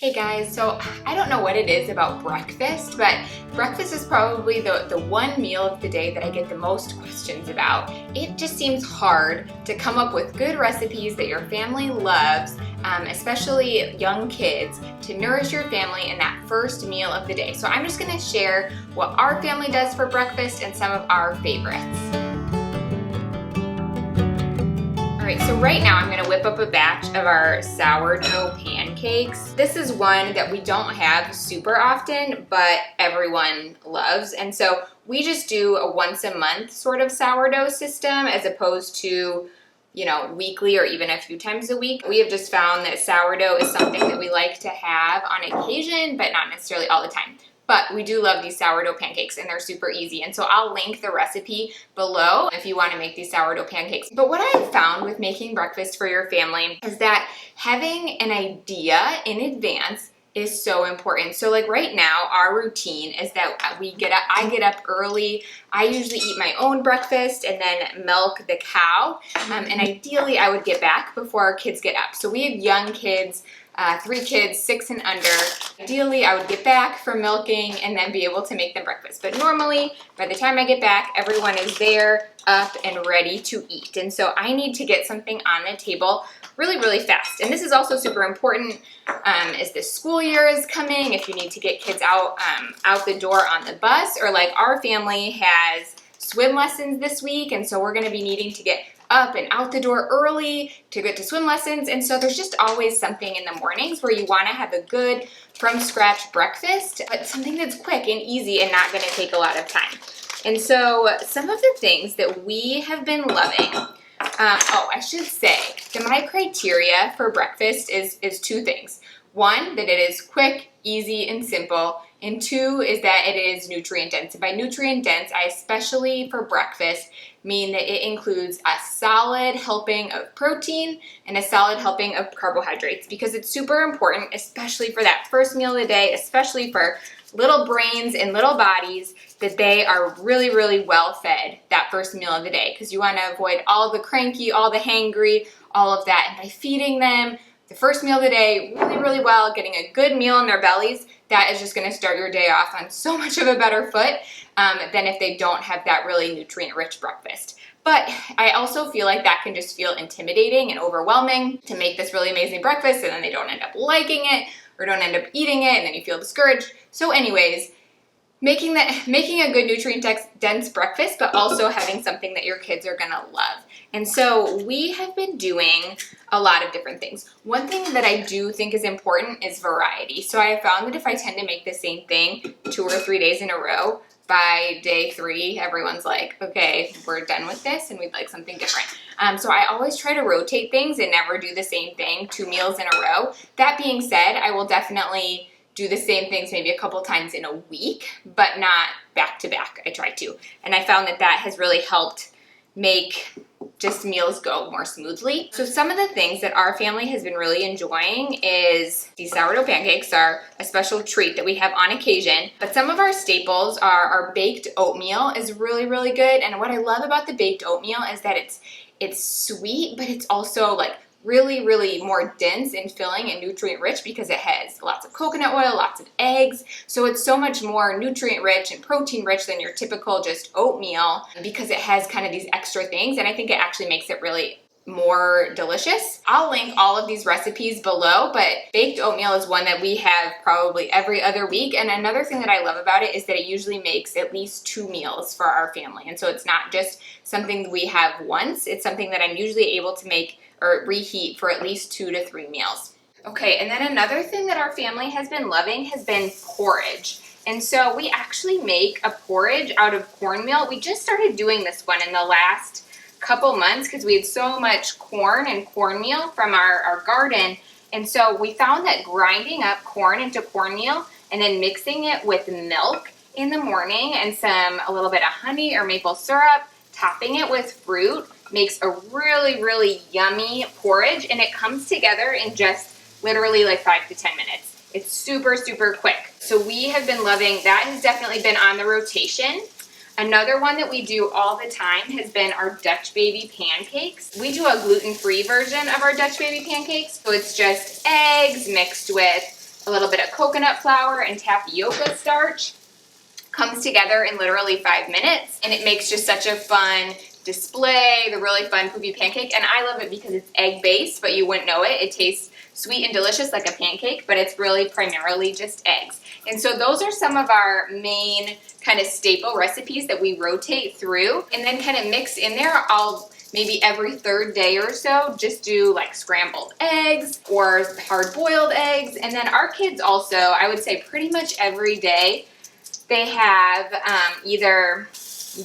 Hey guys, so I don't know what it is about breakfast, but breakfast is probably the one meal of the day that I get the most questions about. It just seems hard to come up with good recipes that your family loves, especially young kids, to nourish your family in that first meal of the day. So I'm just gonna share what our family does for breakfast and some of our favorites. Alright, so right now I'm going to whip up a batch of our sourdough pancakes. This is one that we don't have super often, but everyone loves. And so we just do a once a month sort of sourdough system as opposed to, weekly or even a few times a week. We have just found that sourdough is something that we like to have on occasion, but not necessarily all the time. But we do love these sourdough pancakes and they're super easy. And so I'll link the recipe below if you want to make these sourdough pancakes. But what I've found with making breakfast for your family is that having an idea in advance is so important. So like right now, our routine is that I get up early. I usually eat my own breakfast and then milk the cow. And ideally I would get back before our kids get up. So we have young kids, 3 kids, 6 and under. Ideally, I would get back from milking and then be able to make them breakfast. But normally, by the time I get back, everyone is there, up and ready to eat. And so I need to get something on the table really, really fast. And this is also super important as the school year is coming, if you need to get kids out the door on the bus, or like our family has swim lessons this week, and so we're gonna be needing to get up and out the door early to get to swim lessons. And so there's just always something in the mornings where you wanna have a good from scratch breakfast, but something that's quick and easy and not gonna take a lot of time. And so some of the things that we have been loving, I should say that my criteria for breakfast is 2 things. 1, that it is quick, easy, and simple. And 2 is that it is nutrient dense. And by nutrient dense, I especially for breakfast mean that it includes a solid helping of protein and a solid helping of carbohydrates, because it's super important, especially for that first meal of the day, especially for little brains and little bodies, that they are really, really well fed that first meal of the day, because you want to avoid all the cranky, all the hangry, all of that. And by feeding them the first meal of the day really, really well, getting a good meal in their bellies, that is just going to start your day off on so much of a better foot than if they don't have that really nutrient-rich breakfast. But I also feel like that can just feel intimidating and overwhelming to make this really amazing breakfast, and then they don't end up liking it or don't end up eating it, and then you feel discouraged. So anyways, making a good nutrient-dense breakfast, but also having something that your kids are gonna love. And so we have been doing a lot of different things. One thing that I do think is important is variety. So I have found that if I tend to make the same thing 2 or 3 days in a row, by day 3, everyone's like, okay, we're done with this and we'd like something different. So I always try to rotate things and never do the same thing 2 meals in a row. That being said, I will definitely do the same things maybe a couple times in a week, but not back to back. I try to. And I found that has really helped make just meals go more smoothly. So some of the things that our family has been really enjoying is these sourdough pancakes are a special treat that we have on occasion. But some of our staples are our baked oatmeal is really, really good. And what I love about the baked oatmeal is that it's sweet, but it's also like really, really more dense and filling and nutrient rich because it has lots of coconut oil, lots of eggs. So it's so much more nutrient rich and protein rich than your typical just oatmeal because it has kind of these extra things. And I think it actually makes it really more delicious. I'll link all of these recipes below, but baked oatmeal is one that we have probably every other week. And another thing that I love about it is that it usually makes at least 2 meals for our family. And so it's not just something we have once, it's something that I'm usually able to make or reheat for at least 2 to 3 meals. Okay, and then another thing that our family has been loving has been porridge. And so we actually make a porridge out of cornmeal. We just started doing this one in the last couple months because we had so much corn and cornmeal from our garden. And so we found that grinding up corn into cornmeal and then mixing it with milk in the morning and a little bit of honey or maple syrup, topping it with fruit, makes a really, really yummy porridge, and it comes together in just literally like 5 to 10 minutes. It's super, super quick. So we have been loving, that has definitely been on the rotation. Another one that we do all the time has been our Dutch baby pancakes. We do a gluten-free version of our Dutch baby pancakes. So it's just eggs mixed with a little bit of coconut flour, and tapioca starch. Comes together in literally 5 minutes, and it makes just such a fun display, the really fun poofy pancake. And I love it because it's egg-based, but you wouldn't know it. It tastes sweet and delicious like a pancake, but it's really primarily just eggs. And so those are some of our main kind of staple recipes that we rotate through, and then kind of mix in there. I'll maybe every third day or so just do like scrambled eggs or hard-boiled eggs. And then our kids also, I would say pretty much every day, they have either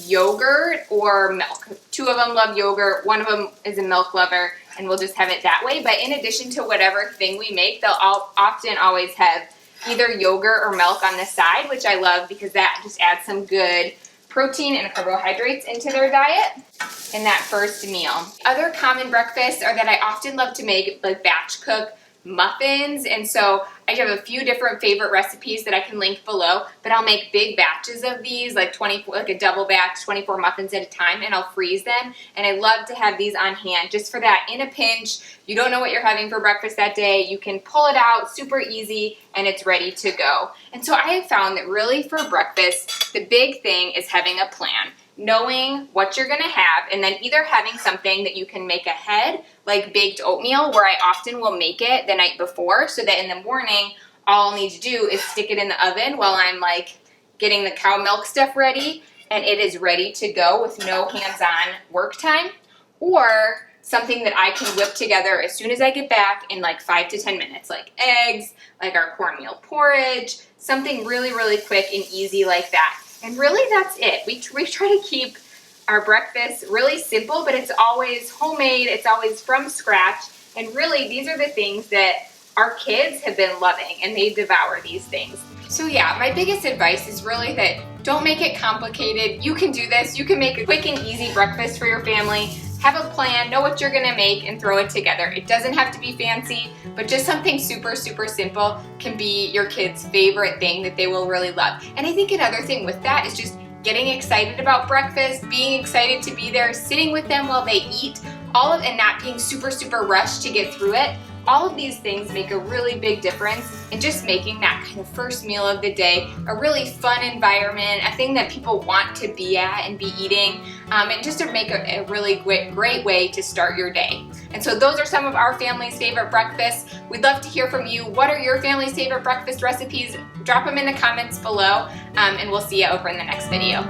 yogurt or milk. 2 of them love yogurt, 1 of them is a milk lover, and we'll just have it that way. But in addition to whatever thing we make, they'll often always have either yogurt or milk on the side, which I love because that just adds some good protein and carbohydrates into their diet in that first meal. Other common breakfasts are that I often love to make like batch cook muffins, and so I have a few different favorite recipes that I can link below, but I'll make big batches of these, like a double batch, 24 muffins at a time, and I'll freeze them. And I love to have these on hand just for that in a pinch. You don't know what you're having for breakfast that day, you can pull it out super easy and it's ready to go. And so I have found that really for breakfast, the big thing is having a plan. Knowing what you're gonna have, and then either having something that you can make ahead, like baked oatmeal, where I often will make it the night before so that in the morning, all I'll need to do is stick it in the oven while I'm like getting the cow milk stuff ready, and it is ready to go with no hands-on work time. Or something that I can whip together as soon as I get back in like 5 to 10 minutes, like eggs, like our cornmeal porridge, something really, really quick and easy like that. And really that's it. We try to keep our breakfast really simple, but it's always homemade, it's always from scratch, and really these are the things that our kids have been loving, and they devour these things. So yeah, my biggest advice is really that don't make it complicated. You can do this. You can make a quick and easy breakfast for your family. Have a plan, know what you're gonna make, and throw it together. It doesn't have to be fancy, but just something super, super simple can be your kids' favorite thing that they will really love. And I think another thing with that is just getting excited about breakfast, being excited to be there, sitting with them while they eat, and not being super, super rushed to get through it. All of these things make a really big difference in just making that kind of first meal of the day a really fun environment, a thing that people want to be at and be eating, and just to make a really great way to start your day. And so those are some of our family's favorite breakfasts. We'd love to hear from you. What are your family's favorite breakfast recipes? Drop them in the comments below, and we'll see you over in the next video.